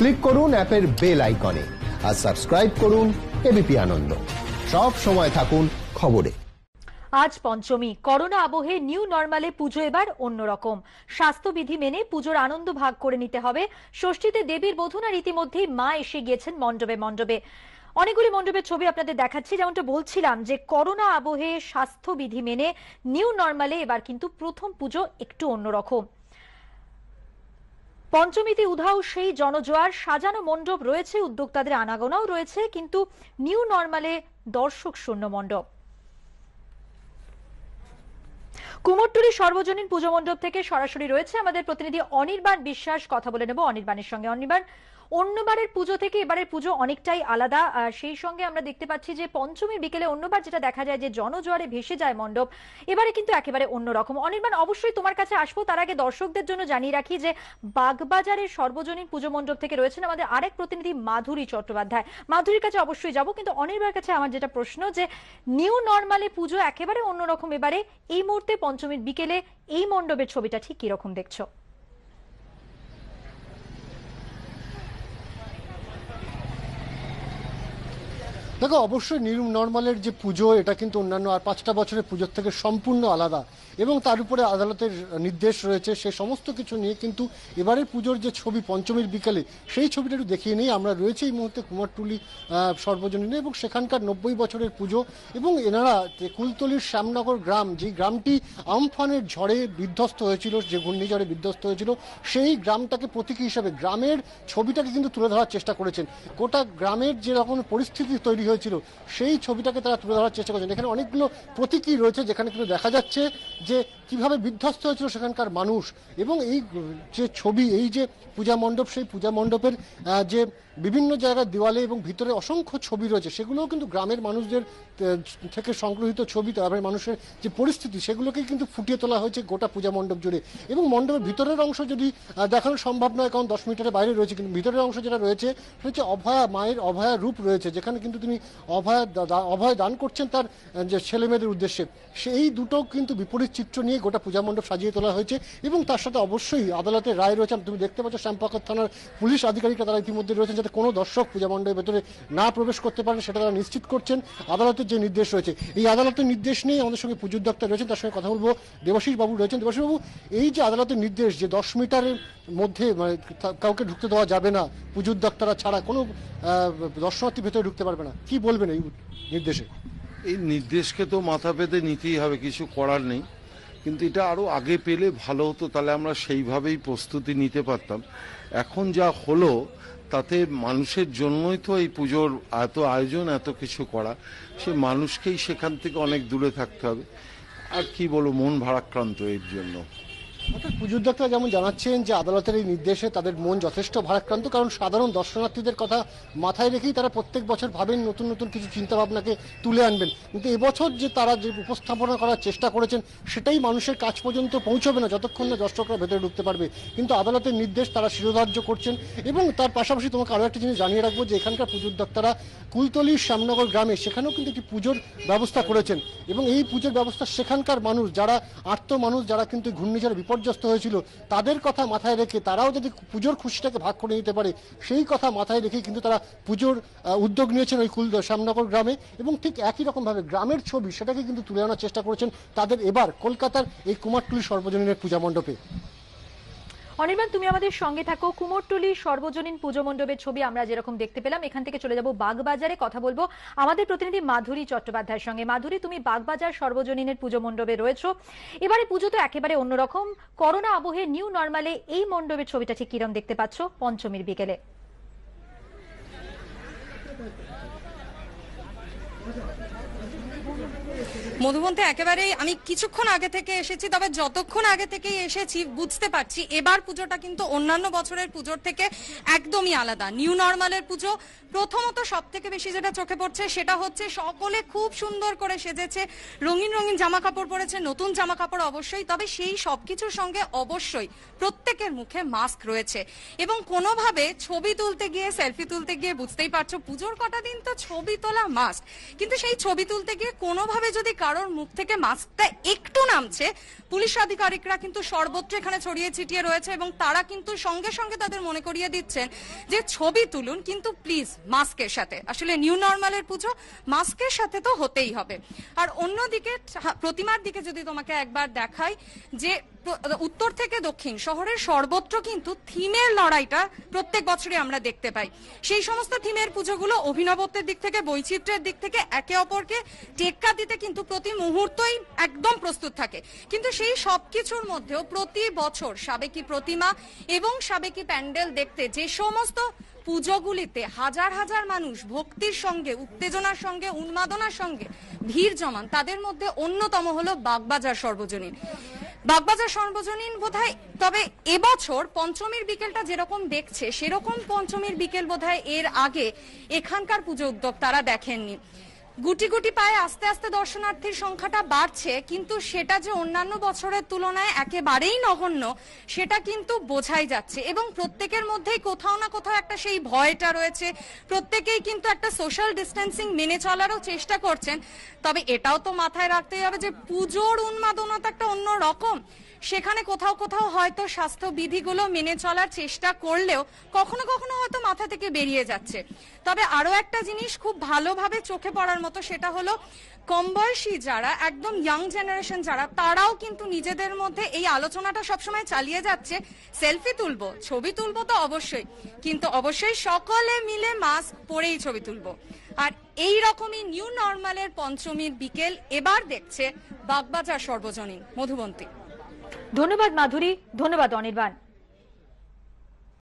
Click করুন অ্যাপের bell আইকনে আর সাবস্ক্রাইব করুন এবিপি আনন্দ। সব সময় থাকুন খবরে। আজ পঞ্চমী, করোনা আবহে নিউ নর্মালে পুজো এবার অন্যরকম। স্বাস্থ্যবিধি মেনে পুজোর আনন্দ ভাগ করে নিতে হবে। ষষ্ঠীতে দেবীর বোধন আর ইতিমধ্যেই মা এসে গিয়েছেন মণ্ডপে মণ্ডপে। অনেকগুলি মণ্ডপের ছবি আপনাদের দেখাচ্ছি। যেমনটা বলছিলাম যে করোনা আবহে স্বাস্থ্যবিধি মেনে নিউ নর্মালে এবার কিন্তু প্রথম পুজো একটু অন্যরকম। পঞ্চমীতে উধাও সেই জনজোয়ার, সাজানো মণ্ডপ রয়েছে, উদ্যোক্তাদের আনাগোনাও রয়েছে, কিন্তু নিউ নর্মালে দর্শক শূন্য মণ্ডপ। কুমোরটুলি সর্বজনীন পুজো মণ্ডপ থেকে সরাসরি রয়েছে আমাদের প্রতিনিধি অনির্বাণ বিশ্বাস। কথা বলে নেব অনির্বাণের সঙ্গে। অনির্বাণ, অন্যবারের পুজো থেকে এবারের পুজো অনেকটাই আলাদা। সেই সঙ্গে আমরা দেখতে পাচ্ছি যে পঞ্চমীর বিকেলে অন্যবার যেটা দেখা যায় যে জনজোয়ারে ভেসে যায় মণ্ডপ, এবারে কিন্তু একেবারে অন্যরকম। অনির্বাণ, অবশ্যই তোমার কাছে আসবো, তার আগে দর্শকদের জন্য জানিয়ে রাখি যে বাগবাজারের সর্বজনীন পুজো মণ্ডপ থেকে রয়েছেন আমাদের আরেক প্রতিনিধি মাধুরী চট্টোপাধ্যায়। মাধুরীর কাছে অবশ্যই যাবো, কিন্তু অনির্বাণের কাছে আমার যেটা প্রশ্ন যে নিউ নর্মালে পুজো একেবারে অন্যরকম এবারে, এই মুহূর্তে পঞ্চমীর বিকেলে এই মণ্ডপের ছবিটা ঠিক কিরকম দেখছো? দেখো, অবশ্যই নিউ নর্মালের যে পুজো, এটা কিন্তু অন্যান্য আর 5টা বছরের পুজোর থেকে সম্পূর্ণ আলাদা, এবং তার উপরে আদালতের নির্দেশ রয়েছে। সে সমস্ত কিছু নিয়ে কিন্তু এবারের পুজোর যে ছবি পঞ্চমীর বিকেলে, সেই ছবিটা একটু দেখিয়ে নিই। আমরা রয়েছে এই মুহূর্তে কুমারটুলি সর্বজনীনে, এবং সেখানকার 90 বছরের পুজো, এবং এনারা কুলতলির শ্যামনগর গ্রাম, যে গ্রামটি আমফানের ঝড়ে বিধ্বস্ত হয়েছিল, যে ঘূর্ণিঝড়ে বিধ্বস্ত হয়েছিল, সেই গ্রামটাকে প্রতীকী হিসাবে গ্রামের ছবিটাকে কিন্তু তুলে ধরার চেষ্টা করেছেন। গোটা গ্রামের যে রকম পরিস্থিতি তৈরি হয়েছিল, সেই ছবিটাকে তারা তুলে ধরার চেষ্টা করেছেন। এখানে অনেকগুলো প্রতীকী রয়েছে, যেখানে কিন্তু দেখা যাচ্ছে যে কিভাবে বিধ্বস্ত হয়েছিল সেখানকার মানুষ। এবং এই যে ছবি, এই যে পূজা মণ্ডপ, সেই পূজা মণ্ডপের যে বিভিন্ন জায়গায় দেওয়ালে এবং ভিতরে অসংখ্য ছবি রয়েছে, সেগুলোও কিন্তু গ্রামের মানুষদের থেকে সংগৃহীত ছবি। গ্রামের মানুষের যে পরিস্থিতি, সেগুলোকেই কিন্তু ফুটিয়ে তোলা হয়েছে গোটা পূজা মণ্ডপ জুড়ে। এবং মণ্ডপের ভিতরের অংশ যদি দেখানো সম্ভব নয়, কারণ 10 মিটারের বাইরে রয়েছে, কিন্তু ভিতরের অংশ যেটা রয়েছে সেটা হচ্ছে অভয়া মায়ের অভয়া রূপ রয়েছে, যেখানে কিন্তু তিনি অভয় দান করছেন তার যে ছেলে মেয়েদের উদ্দেশ্যে। সেই দুটো কিন্তু বিপরীত চিত্র নিয়ে গোটা পূজা মণ্ডপ সাজিয়ে তোলা হয়েছে। এবং তার সাথে অবশ্যই আদালতের রায় রয়েছে। তুমি দেখতে পাচ্ছ শ্যামপাকর থানার পুলিশ আধিকারিকরা তারা ইতিমধ্যে রয়েছেন, যাতে কোনো দর্শক পূজা মণ্ডপের ভেতরে না প্রবেশ করতে পারেন, সেটা তারা নিশ্চিত করছেন। আদালতের যে নির্দেশ রয়েছে, এই আদালতের নির্দেশ নিয়ে আমাদের সঙ্গে পুজোর দপ্তর রয়েছেন, তার সঙ্গে কথা বলবো। দেবাশিস বাবু রয়েছেন। দেবাশিস বাবু, এই যে আদালতের নির্দেশ যে 10 মিটারের মধ্যে কাউকে ঢুকতে দেওয়া যাবে না, পুজোর দপ্তরা ছাড়া কোনো দর্শনার্থী ভেতরে ঢুকতে পারবে না, কি বলবেন এই নির্দেশে? এই নির্দেশকে তো মাথা পেতে নিতেই হবে, কিছু করার নেই। কিন্তু এটা আরও আগে পেলে ভালো হতো, তাহলে আমরা সেইভাবেই প্রস্তুতি নিতে পারতাম। এখন যা হলো তাতে মানুষের জন্যই তো এই পুজোর এত আয়োজন, এত কিছু করা। সে মানুষকেই সেখান থেকে অনেক দূরে থাকতে হবে। আর কি বলবো, মন ভারাক্রান্ত এর জন্য। পুজোর দপ্তর যেমন জানাচ্ছেন যে আদালতের এই নির্দেশে তাদের মন যথেষ্ট ভারাক্রান্ত, কারণ সাধারণ দর্শনার্থীদের কথা মাথায় রেখেই তারা প্রত্যেক বছর ভাবেন নতুন নতুন কিছু চিন্তা ভাবনাকে তুলে আনবেন। কিন্তু এবছর যে তারা যে উপস্থাপনা করার চেষ্টা করেছেন, সেটাই মানুষের কাছ পর্যন্ত পৌঁছবে না যতক্ষণ না দর্শকরা ভেতরে ঢুকতে পারবে। কিন্তু আদালতের নির্দেশ তারা শিরোধার্য করছেন। এবং তার পাশাপাশি তোমাকে আরও একটা জিনিস জানিয়ে রাখবো যে এখানকার পুজোর দপ্তরা কুলতলির শ্যামনগর গ্রামে, সেখানেও কিন্তু একটি পুজোর ব্যবস্থা করেছেন। এবং এই পুজোর ব্যবস্থা সেখানকার মানুষ, যারা আর্ত মানুষ, যারা কিন্তু ঘূর্ণিঝড়ে বিপর্যস্ত হয়েছিল, তাদের কথা মাথায় রেখে তারাও যদি পুজোর খুশিটাকে ভাগ করে নিতে পারে, সেই কথা মাথায় রেখে কিন্তু তারা পুজোর উদ্যোগ নিয়েছেন ওই শ্যামনগর গ্রামে। এবং ঠিক একই রকমভাবে গ্রামের ছবি, সেটাকে কিন্তু তুলে আনার চেষ্টা করেছেন তাদের এবার কলকাতার এই কুমারটুলি সর্বজনীনের পূজা মণ্ডপে। অনির্বাণ, তুমি আমাদের সঙ্গে থাকো। কুমোরটুলি সর্বজনীন পুজো মণ্ডপের ছবি আমরা যেরকম দেখতে পেলাম, এখান থেকে চলে যাব বাগবাজারে। কথা বলবো আমাদের প্রতিনিধি মাধুরী চট্টোপাধ্যায়ের সঙ্গে। মাধুরী, তুমি বাগবাজার সর্বজনীনের পুজো মণ্ডপে রয়েছো। এবারে পুজো তো একেবারে অন্যরকম। করোনা আবহে নিউ নর্মালে এই মণ্ডপের ছবিটা ঠিক কিরকম দেখতে পাচ্ছ পঞ্চমীর বিকেলে? মধুবন্তী, একেবারেই আমি কিছুক্ষণ আগে থেকে এসেছি, তবে যতক্ষণ আগে থেকে এসেছি বুঝতে পারছি এবার পুজোটা কিন্তু অন্যান্য বছরের পুজোর থেকে একদমই আলাদা। নিউ নর্মালের পুজো প্রথমত সব থেকে বেশি যেটা চোখে পড়ছে সেটা হচ্ছে সকলে খুব সুন্দর করে সেজেছে, রঙিন রঙিন জামা কাপড় পরেছে, নতুন জামা কাপড় অবশ্যই, তবে সেই সবকিছুর সঙ্গে অবশ্যই প্রত্যেকের মুখে মাস্ক রয়েছে। এবং কোনোভাবে ছবি তুলতে গিয়ে, সেলফি তুলতে গিয়ে, বুঝতেই পারছো পুজোর কটা দিন তো ছবি তোলা মাস্ক, কিন্তু সেই ছবি তুলতে গিয়ে কোনোভাবে যদি কারোর মুখ থেকে মাস্কটা একটু নামছে, পুলিশ আধিকারিকরা কিন্তু সর্বত্র এখানে ছড়িয়ে ছিটিয়ে রয়েছে এবং তারা কিন্তু সঙ্গে সঙ্গে তাদের মনে করিয়ে দিচ্ছেন যে ছবি তুলুন, কিন্তু প্লিজ মাস্কের সাথে। আসলে নিউ নর্মালের পুজো মাস্কের সাথে তো হতেই হবে। আর অন্যদিকে প্রতিমার দিকে যদি তোমাকে একবার দেখাই, যে উত্তর থেকে দক্ষিণ শহরের সর্বত্র কিন্তু থিমের লড়াইটা প্রত্যেক বছরই আমরা দেখতে পাই। সেই সমস্ত থিমের পুজোগুলো অভিনবত্বের দিক থেকে, বৈচিত্র্যের দিক থেকে একে অপরকে টেক্কা দিতে কিন্তু প্রতি মুহূর্তই একদম প্রস্তুত থাকে। কিন্তু সেই সবকিছুর মধ্যেও প্রতি বছর সাবেকি প্রতিমা এবং সাবেকি প্যান্ডেল দেখতে যে সমস্ত পুজোগুলিতে হাজার হাজার মানুষ ভক্তির সঙ্গে, উত্তেজনার সঙ্গে, উন্মাদনার সঙ্গে ভিড় জমান, তাদের মধ্যে অন্যতম হলো বাগবাজার সর্বজনীন। বাগবাজার সর্বজনীন বোধহয়, তবে এবছর পঞ্চমীর বিকেলটা যেরকম দেখছে সেরকম পঞ্চমীর বিকেল বোধহয় এর আগে এখানকার পুজো উদ্যোক্তারা দেখেননি। গুটি গুটি পায়ে আস্তে আস্তে দর্শনার্থীর সংখ্যাটা বাড়ছে, কিন্তু সেটা যে অন্যান্য বছরের তুলনায় একেবারেই নগণ্য সেটা কিন্তু বোঝাই যাচ্ছে। এবং প্রত্যেকের মধ্যেই কোথাও না কোথাও একটা সেই ভয়টা রয়েছে, প্রত্যেকেই কিন্তু একটা সোশ্যাল ডিস্টেন্সিং মেনে চলারও চেষ্টা করছেন। তবে এটাও তো মাথায় রাখতেই হবে যে পুজোর উন্মাদনতা একটা অন্য রকম, সেখানে কোথাও কোথাও হয়তো স্বাস্থ্যবিধিগুলো মেনে চলার চেষ্টা করলেও কখনো কখনো হয়তো মাথা থেকে বেরিয়ে যাচ্ছে। তবে আরো একটা জিনিস খুব ভালোভাবে চোখে পড়ার মতো, সেটা হলো কম বয়সী যারা, একদম ইয়াং জেনারেশন যারা, তারাও কিন্তু নিজেদের মধ্যে এই আলোচনাটা সবসময় চালিয়ে যাচ্ছে, সেলফি তুলবো, ছবি তুলবো তো অবশ্যই, কিন্তু অবশ্যই সকলে মিলে মাস্ক পরেই ছবি তুলবো। আর এই রকমই নিউ নর্মালের পঞ্চমীর বিকেল এবার দেখছে বাগবাজার সর্বজনীন। মধুবন্তী। ধন্যবাদ মাধুরী, ধন্যবাদ অনির্বাণ।